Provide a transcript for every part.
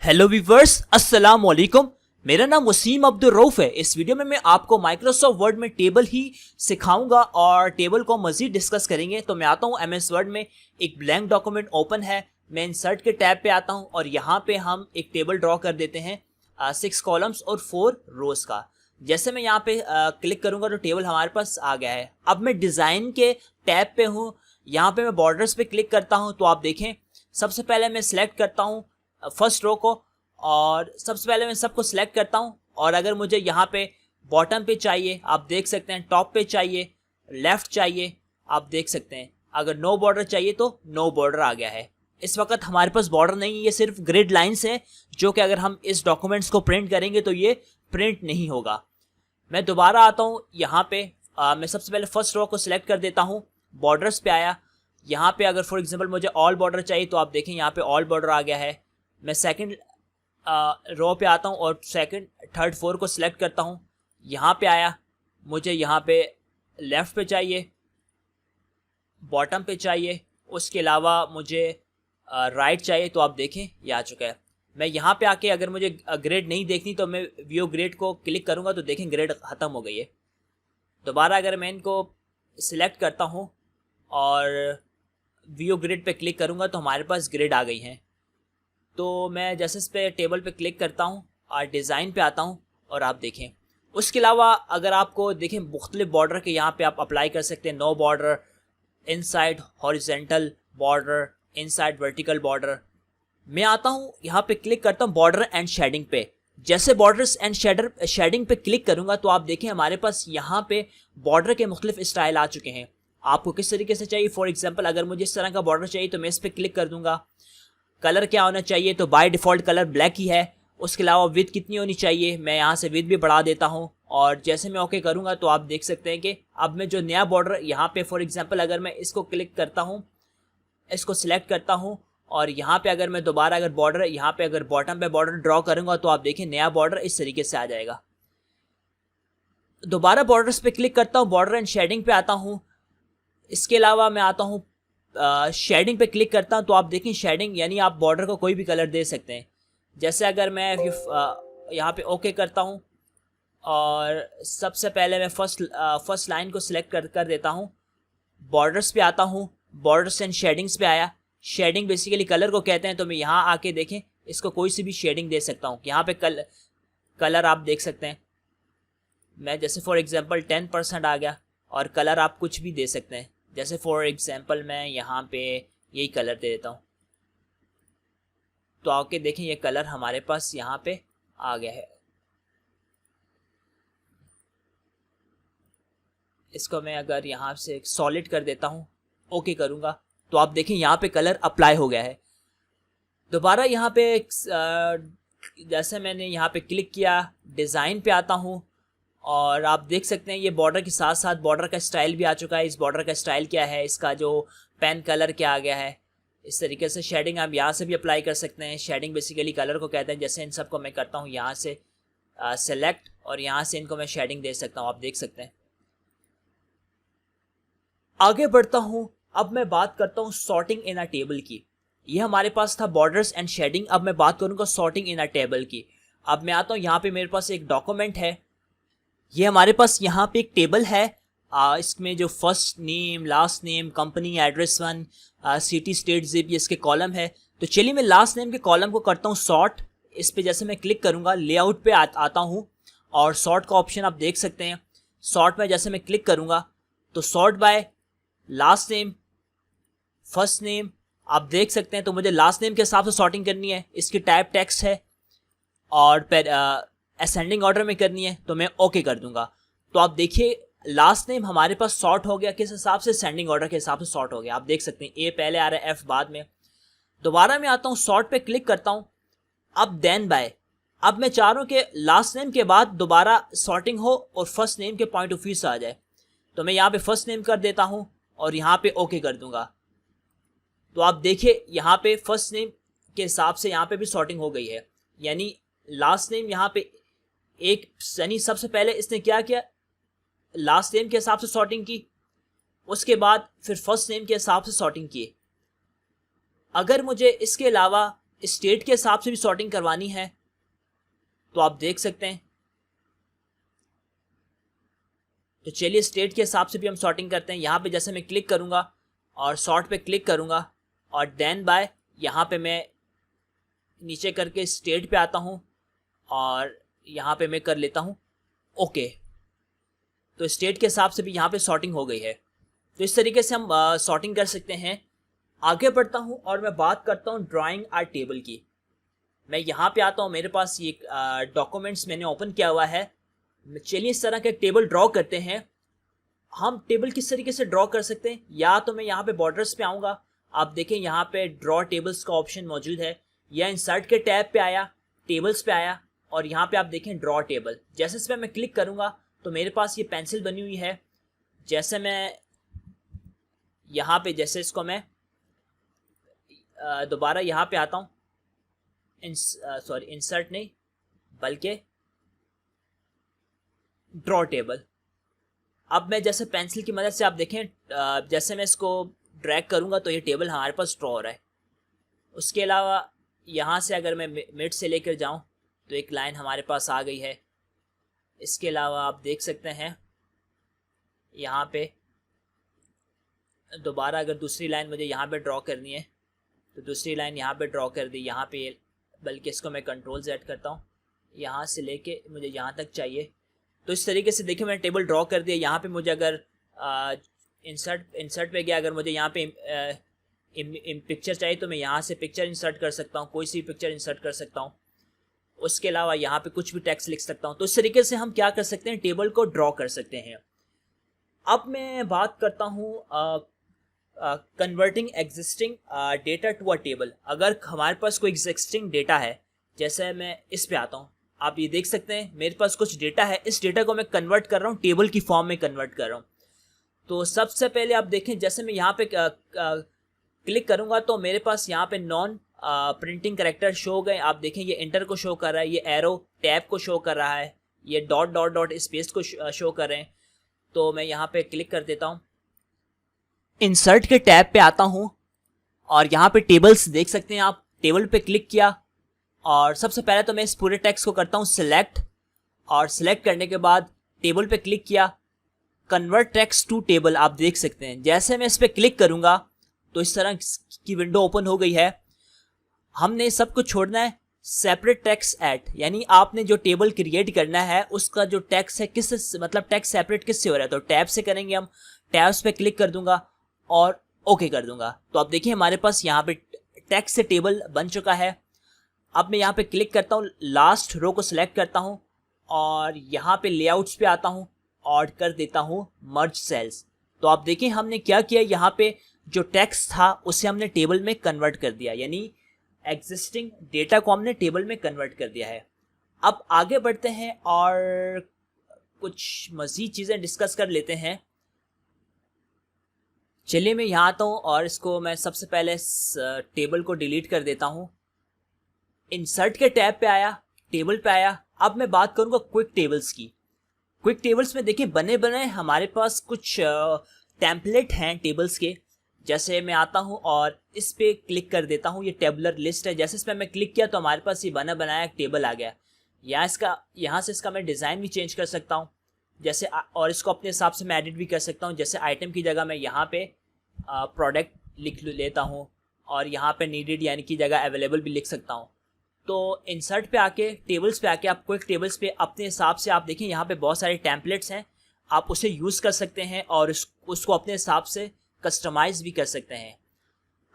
Hello viewers, अस्सलाम वालेकुम। मेरा नाम वसीम अब्दुल रऊफ है। इस वीडियो में मैं आपको माइक्रोसॉफ्ट वर्ड में टेबल ही सिखाऊंगा और टेबल को मजीद डिस्कस करेंगे। तो मैं आता हूँ एमएस वर्ड में, एक ब्लैंक डॉक्यूमेंट ओपन है, मैं इंसर्ट के टैब पे आता हूँ और यहाँ पे हम एक टेबल ड्रॉ कर देते हैं 6 कॉलम्स और 4 रोज का। जैसे मैं यहाँ पे क्लिक करूंगा तो टेबल हमारे पास आ गया है। अब मैं डिज़ाइन के टैब पे हूँ, यहाँ पे मैं बॉर्डर्स पे क्लिक करता हूँ तो आप देखें सबसे पहले मैं सिलेक्ट करता हूँ फर्स्ट रो को और सबसे पहले मैं सबको सिलेक्ट करता हूँ। और अगर मुझे यहाँ पे बॉटम पे चाहिए आप देख सकते हैं, टॉप पे चाहिए, लेफ्ट चाहिए आप देख सकते हैं, अगर नो बॉर्डर चाहिए तो नो बॉर्डर आ गया है। इस वक्त हमारे पास बॉर्डर नहीं है, ये सिर्फ ग्रिड लाइंस हैं जो कि अगर हम इस डॉक्यूमेंट्स को प्रिंट करेंगे तो ये प्रिंट नहीं होगा। मैं दोबारा आता हूँ यहाँ पे, मैं सबसे पहले फर्स्ट रो को सिलेक्ट कर देता हूँ, बॉर्डर्स पे आया। यहाँ पे अगर फॉर एग्जांपल मुझे ऑल बॉर्डर चाहिए तो आप देखें यहाँ पे ऑल बॉर्डर आ गया है। मैं सेकंड रो पे आता हूँ और सेकंड थर्ड फोर को सिलेक्ट करता हूँ, यहाँ पे आया, मुझे यहाँ पे लेफ़्ट पे चाहिए, बॉटम पे चाहिए, उसके अलावा मुझे राइट चाहिए तो आप देखें ये आ चुका है। मैं यहाँ पे आके अगर मुझे ग्रेड नहीं देखनी तो मैं व्यू ग्रेड को क्लिक करूँगा तो देखें ग्रेड ख़त्म हो गई है। दोबारा अगर मैं इनको सिलेक्ट करता हूँ और व्यू ग्रिड पे क्लिक करूँगा तो हमारे पास ग्रिड आ गई हैं। तो मैं जैसे इस पे टेबल पे क्लिक करता हूँ और डिज़ाइन पे आता हूँ और आप देखें। उसके अलावा अगर आपको देखें मुख्तलिफ बॉर्डर के यहाँ पे आप अप्लाई कर सकते हैं, no border, inside horizontal border, inside vertical border. मैं आता हूँ यहाँ पे क्लिक करता हूँ बॉर्डर एंड शेडिंग पे। जैसे बॉर्डर्स एंड शेडिंग पे क्लिक करूँगा तो आप देखें हमारे पास यहाँ पे बॉर्डर के मुख्तलिफ स्टाइल आ चुके हैं। आपको किस तरीके से चाहिए, फॉर एग्जाम्पल अगर मुझे इस तरह का बॉर्डर चाहिए तो मैं इस पर क्लिक कर दूंगा। कलर क्या होना चाहिए तो बाय डिफ़ॉल्ट कलर ब्लैक ही है। उसके अलावा विड्थ कितनी होनी चाहिए, मैं यहाँ से विड्थ भी बढ़ा देता हूँ और जैसे मैं ओके करूँगा तो आप देख सकते हैं कि अब मैं जो नया बॉर्डर यहाँ पे फॉर एग्जांपल अगर मैं इसको क्लिक करता हूँ, इसको सिलेक्ट करता हूँ और यहाँ पे अगर मैं दोबारा अगर बॉर्डर यहाँ पे अगर बॉटम पे बॉर्डर ड्रॉ करूँगा तो आप देखें नया बॉर्डर इस तरीके से आ जाएगा। दोबारा बॉर्डर्स पे क्लिक करता हूँ, बॉर्डर एंड शेडिंग पे आता हूँ। इसके अलावा मैं आता हूँ शेडिंग पे क्लिक करता हूँ तो आप देखें शेडिंग यानी आप बॉर्डर को कोई भी कलर दे सकते हैं। जैसे अगर मैं यहाँ पे ओके करता हूँ और सबसे पहले मैं फर्स्ट लाइन को सिलेक्ट कर देता हूँ, बॉर्डर्स पे आता हूँ, बॉर्डर्स एंड शेडिंग्स पे आया। शेडिंग बेसिकली कलर को कहते हैं तो मैं यहाँ आके देखें इसको कोई सी भी शेडिंग दे सकता हूँ। यहाँ पे कलर आप देख सकते हैं, मैं जैसे फॉर एग्जांपल 10% आ गया और कलर आप कुछ भी दे सकते हैं। जैसे फॉर एग्जांपल मैं यहाँ पे यही कलर दे देता हूँ तो आके देखें ये कलर हमारे पास यहाँ पे आ गया है। इसको मैं अगर यहाँ से सॉलिड कर देता हूँ, ओके करूँगा तो आप देखें यहाँ पे कलर अप्लाई हो गया है। दोबारा यहाँ पे जैसे मैंने यहाँ पे क्लिक किया, डिज़ाइन पे आता हूँ और आप देख सकते हैं ये बॉर्डर के साथ साथ बॉर्डर का स्टाइल भी आ चुका है। इस बॉर्डर का स्टाइल क्या है, इसका जो पेन कलर क्या आ गया है। इस तरीके से शेडिंग आप यहाँ से भी अप्लाई कर सकते हैं। शेडिंग बेसिकली कलर को कहते हैं। जैसे इन सब को मैं करता हूँ यहाँ से सेलेक्ट और यहाँ से इनको मैं शेडिंग दे सकता हूँ, आप देख सकते हैं। आगे बढ़ता हूँ, अब मैं बात करता हूँ सॉर्टिंग इन अ टेबल की। ये हमारे पास था बॉर्डर्स एंड शेडिंग। अब मैं बात करूँगा सॉर्टिंग इन अ टेबल की। अब मैं आता हूँ यहाँ पे मेरे पास एक डॉक्यूमेंट है, ये हमारे पास यहाँ पे एक टेबल है। इसमें जो first name, last name, company, address 1, city, state, zip, ये इसके कॉलम है। तो चलिए मैं लास्ट नेम के कॉलम को करता हूँ सॉर्ट। इस पे जैसे मैं क्लिक करूँगा लेआउट पे आता हूँ और सॉर्ट का ऑप्शन आप देख सकते हैं। सॉर्ट में जैसे मैं क्लिक करूँगा तो sort by last name, first name आप देख सकते हैं। तो मुझे लास्ट नेम के हिसाब से सॉर्टिंग करनी है, इसकी टाइप टेक्स्ट है और असेंडिंग ऑर्डर में करनी है तो मैं ओके कर दूंगा। तो आप देखिए लास्ट नेम हमारे पास सॉर्ट हो गया, किस हिसाब से, सेंडिंग ऑर्डर के हिसाब से सॉर्ट हो गया। आप देख सकते हैं ए पहले आ रहा है, एफ बाद में। दोबारा मैं आता हूँ सॉर्ट पे क्लिक करता हूँ, अब देन बाय। अब मैं चाह रहा हूँ कि लास्ट नेम के बाद दोबारा सॉर्टिंग हो और फर्स्ट नेम के पॉइंट ऑफ व्यू से आ जाए। तो मैं यहाँ पे फर्स्ट नेम कर देता हूँ और यहाँ पे ओके कर दूंगा। तो आप देखिए यहाँ पे फर्स्ट नेम के हिसाब से यहाँ पे भी सॉर्टिंग हो गई है, यानी लास्ट नेम यहाँ पे एक यानी सबसे पहले इसने क्या किया, लास्ट नेम के हिसाब से सॉर्टिंग की, उसके बाद फिर फर्स्ट नेम के हिसाब से सॉर्टिंग की। अगर मुझे इसके अलावा स्टेट के हिसाब से भी सॉर्टिंग करवानी है तो आप देख सकते हैं। तो चलिए स्टेट के हिसाब से भी हम सॉर्टिंग करते हैं। यहाँ पे जैसे मैं क्लिक करूँगा और सॉर्ट पे क्लिक करूँगा और देन बाय यहाँ पे मैं नीचे करके स्टेट पे आता हूँ और यहाँ पे मैं कर लेता हूँ ओके। तो स्टेट के हिसाब से भी यहाँ पे सॉर्टिंग हो गई है। तो इस तरीके से हम सॉर्टिंग कर सकते हैं। आगे बढ़ता हूँ और मैं बात करता हूँ ड्राइंग आ टेबल की। मैं यहाँ पे आता हूँ, मेरे पास ये डॉक्यूमेंट्स मैंने ओपन किया हुआ है। चलिए इस तरह का एक टेबल ड्रॉ करते हैं। हम टेबल किस तरीके से ड्रॉ कर सकते हैं, या तो मैं यहाँ पे बॉर्डर्स पे आऊँगा, आप देखें यहाँ पे ड्रॉ टेबल्स का ऑप्शन मौजूद है, या इंसर्ट के टैब पे आया, टेबल्स पे आया और यहाँ पे आप देखें ड्रॉ टेबल। जैसे इस पर मैं क्लिक करूँगा तो मेरे पास ये पेंसिल बनी हुई है। जैसे मैं यहाँ पे जैसे इसको मैं दोबारा यहाँ पे आता हूँ, इंसर्ट नहीं बल्कि ड्रॉ टेबल। अब मैं जैसे पेंसिल की मदद से आप देखें जैसे मैं इसको ड्रैग करूँगा तो ये टेबल हमारे पास ड्रॉ हो रहा है। उसके अलावा यहाँ से अगर मैं मिड से लेकर जाऊँ तो एक लाइन हमारे पास आ गई है। इसके अलावा आप देख सकते हैं यहाँ पे दोबारा अगर दूसरी लाइन मुझे यहाँ पे ड्रॉ करनी है तो दूसरी लाइन यहाँ पे ड्रॉ कर दी। यहाँ पे बल्कि इसको मैं कंट्रोल Z करता हूँ, यहाँ से लेके मुझे यहाँ तक चाहिए। तो इस तरीके से देखिए मैंने टेबल ड्रॉ कर दिया। यहाँ पे मुझे अगर इंसर्ट पे गया, अगर मुझे यहाँ पे पिक्चर चाहिए तो मैं यहाँ से पिक्चर इंसर्ट कर सकता हूँ, कोई सी पिक्चर इंसर्ट कर सकता हूँ। उसके अलावा यहाँ पे कुछ भी टेक्स्ट लिख सकता हूँ। तो इस तरीके से हम क्या कर सकते हैं, टेबल को ड्रॉ कर सकते हैं। अब मैं बात करता हूँ converting existing data to a table. अगर हमारे पास कोई एग्जिस्टिंग डेटा है, जैसे मैं इस पे आता हूँ, आप ये देख सकते हैं मेरे पास कुछ डेटा है, इस डेटा को मैं कन्वर्ट कर रहा हूँ, टेबल की फॉर्म में कन्वर्ट कर रहा हूँ। तो सबसे पहले आप देखें जैसे मैं यहाँ पे क्लिक करूँगा तो मेरे पास यहाँ पे नॉन प्रिंटिंग कैरेक्टर शो हो गए। आप देखें ये इंटर को शो कर रहा है, ये एरो टैब को शो कर रहा है, ये डॉट डॉट डॉट स्पेस को शो कर रहे हैं। तो मैं यहाँ पे क्लिक कर देता हूँ, इंसर्ट के टैब पे आता हूँ और यहाँ पे टेबल्स देख सकते हैं आप। टेबल पे क्लिक किया और सबसे पहले तो मैं इस पूरे टेक्स्ट को करता हूँ सिलेक्ट, और सिलेक्ट करने के बाद टेबल पे क्लिक किया, कन्वर्ट टेक्स्ट टू टेबल। आप देख सकते हैं जैसे मैं इस पर क्लिक करूँगा तो इस तरह की विंडो ओपन हो गई है। हमने सब कुछ छोड़ना है सेपरेट टेक्स्ट एट, यानी आपने जो टेबल क्रिएट करना है उसका जो टेक्स्ट है किस मतलब टेक्स्ट सेपरेट किससे हो रहा है, तो टैब से करेंगे हम। टैब्स पे क्लिक कर दूंगा और ओके कर दूंगा। तो आप देखिए हमारे पास यहाँ पे टेक्स्ट से टेबल बन चुका है। अब मैं यहाँ पे क्लिक करता हूँ, लास्ट रो को सिलेक्ट करता हूँ और यहाँ पे लेआउट्स पे आता हूँ और कर देता हूँ मर्ज सेल्स। तो आप देखिए हमने क्या किया, यहाँ पे जो टेक्स्ट था उसे हमने टेबल में कन्वर्ट कर दिया, यानी एग्जिस्टिंग डेटा को हमने टेबल में कन्वर्ट कर दिया है। अब आगे बढ़ते हैं और कुछ मज़ीद चीज़ें डिस्कस कर लेते हैं। चलिए मैं यहाँ आता हूँ और इसको मैं सबसे पहले टेबल को डिलीट कर देता हूँ। इंसर्ट के टैब पे आया, टेबल पे आया। अब मैं बात करूँगा क्विक टेबल्स की। क्विक टेबल्स में देखिए बने बने हमारे पास कुछ टेम्पलेट हैं टेबल्स के। जैसे मैं आता हूँ और इस पे क्लिक कर देता हूँ, ये टेबलर लिस्ट है। जैसे इस पर मैं क्लिक किया तो हमारे पास ये बना बनाया एक टेबल आ गया। यहाँ से इसका मैं डिज़ाइन भी चेंज कर सकता हूँ जैसे, और इसको अपने हिसाब से मैं एडिट भी कर सकता हूँ। जैसे आइटम की जगह मैं यहाँ पे प्रोडक्ट लिख लेता हूँ और यहाँ पे नीडेड यानी की जगह अवेलेबल भी लिख सकता हूँ। तो इंसर्ट पे आके टेबल्स पे आके आप क्विक टेबल्स पे अपने हिसाब से आप देखें यहाँ पे बहुत सारे टेम्पलेट्स हैं, आप उसे यूज़ कर सकते हैं और उसको अपने हिसाब से कस्टमाइज़ भी कर सकते हैं।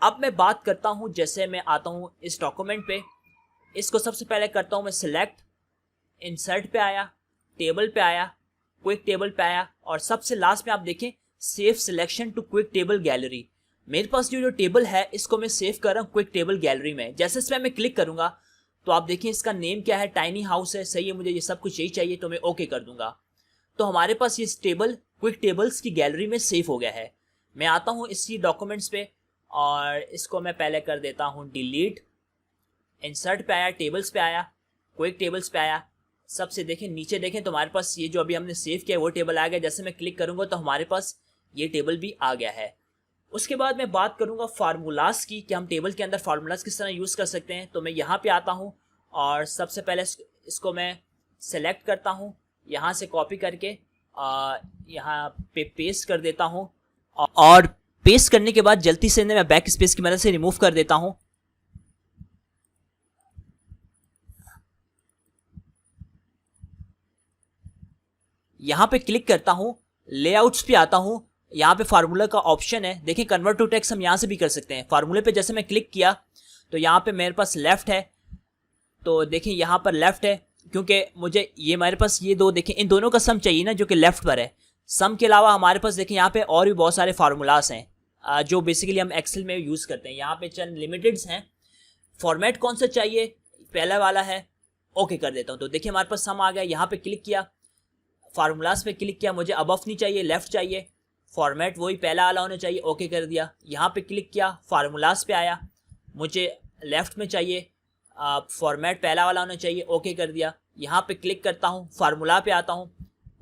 अब मैं बात करता हूँ, जैसे मैं आता हूँ इस डॉक्यूमेंट पे, इसको सबसे पहले करता हूँ मैं सिलेक्ट, इंसर्ट पे आया, टेबल पे आया, क्विक टेबल पे आया और सबसे लास्ट में आप देखें save selection to quick table gallery. मेरे पास जो टेबल है इसको मैं सेव कर रहा हूँ क्विक टेबल गैलरी में। जैसे इस पर मैं क्लिक करूँगा तो आप देखिए इसका नेम क्या है, टाइनी हाउस है। सही है, मुझे ये सब कुछ यही चाहिए तो मैं ओके कर दूंगा। तो हमारे पास ये टेबल क्विक टेबल्स की गैलरी में सेव हो गया है। मैं आता हूँ इसी डॉक्यूमेंट्स पे और इसको मैं पहले कर देता हूँ डिलीट। इंसर्ट पे आया, टेबल्स पे आया, क्विक टेबल्स पे आया। सबसे देखें नीचे देखें तो हमारे पास ये जो अभी हमने सेव किया वो टेबल आ गया। जैसे मैं क्लिक करूँगा तो हमारे पास ये टेबल भी आ गया है। उसके बाद मैं बात करूँगा फार्मूलाज की कि हम टेबल के अंदर फार्मूलाज किस तरह यूज़ कर सकते हैं। तो मैं यहाँ पे आता हूँ और सबसे पहले इसको मैं सेलेक्ट करता हूँ, यहाँ से कॉपी करके यहाँ पे पेस्ट कर देता हूँ और पेस्ट करने के बाद जल्दी से मैं बैक स्पेस की मदद से रिमूव कर देता हूँ। यहाँ पे क्लिक करता हूँ, लेआउट्स पे आता हूँ, यहाँ पे फार्मूला का ऑप्शन है, देखिए कन्वर्ट टू टेक्स्ट हम यहाँ से भी कर सकते हैं। फार्मूले पे जैसे मैं क्लिक किया तो यहाँ पे मेरे पास लेफ्ट है, तो देखिए यहाँ पर लेफ्ट है क्योंकि मुझे ये मेरे पास ये दो देखिए इन दोनों का सम चाहिए ना जो कि लेफ्ट पर है। सम के अलावा हमारे पास देखिए यहाँ पे और भी बहुत सारे फार्मूलाज हैं जो बेसिकली हम एक्सेल में यूज़ करते हैं। यहाँ पे चंद लिमिटेड्स हैं। फॉर्मेट कौन सा चाहिए, पहला वाला है, ओके कर देता हूँ। तो देखिए हमारे पास सम आ गया। यहाँ पे क्लिक किया, फार्मूलाज पे क्लिक किया, मुझे अबव नहीं चाहिए लेफ्ट चाहिए, फॉर्मेट वही पहला वाला होना चाहिए, ओके कर दिया। यहाँ पे क्लिक किया, फार्मूलाज पे आया, मुझे लेफ्ट में चाहिए, फॉर्मेट पहला वाला होना चाहिए, ओके कर दिया। यहाँ पे क्लिक करता हूँ, फार्मूला पे आता हूँ,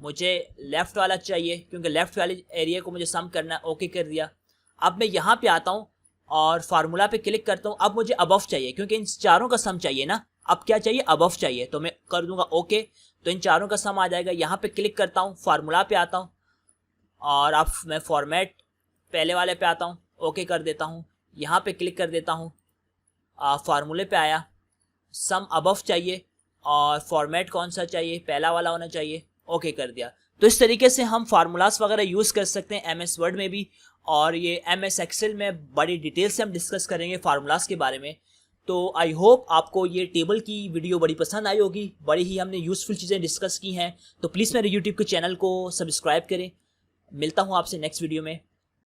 मुझे लेफ़्ट वाला चाहिए क्योंकि लेफ़्ट वाले एरिया को मुझे सम करना है, ओके कर दिया। अब मैं यहाँ पे आता हूँ और फार्मूला पे क्लिक करता हूँ। अब मुझे अबव चाहिए क्योंकि इन चारों का सम चाहिए ना। अब क्या चाहिए, अबव चाहिए, तो मैं कर दूंगा ओके, तो इन चारों का सम आ जाएगा। यहाँ पे क्लिक करता हूँ, फार्मूला पे आता हूँ और अब मैं फॉर्मेट पहले वाले पे आता हूँ, ओके कर देता हूँ। यहाँ पे क्लिक कर देता हूँ, फार्मूले पे आया, सम अबव चाहिए और फॉर्मेट कौन सा चाहिए, पहला वाला होना चाहिए, ओके कर दिया। तो इस तरीके से हम फार्मूलाज वगैरह यूज़ कर सकते हैं MS वर्ड में भी, और ये MS एक्सेल में बड़ी डिटेल से हम डिस्कस करेंगे फार्मूलाज के बारे में। तो आई होप आपको ये टेबल की वीडियो बड़ी पसंद आई होगी। बड़ी ही हमने यूज़फुल चीज़ें डिस्कस की हैं। तो प्लीज़ मेरे यूट्यूब के चैनल को सब्सक्राइब करें। मिलता हूँ आपसे नेक्स्ट वीडियो में।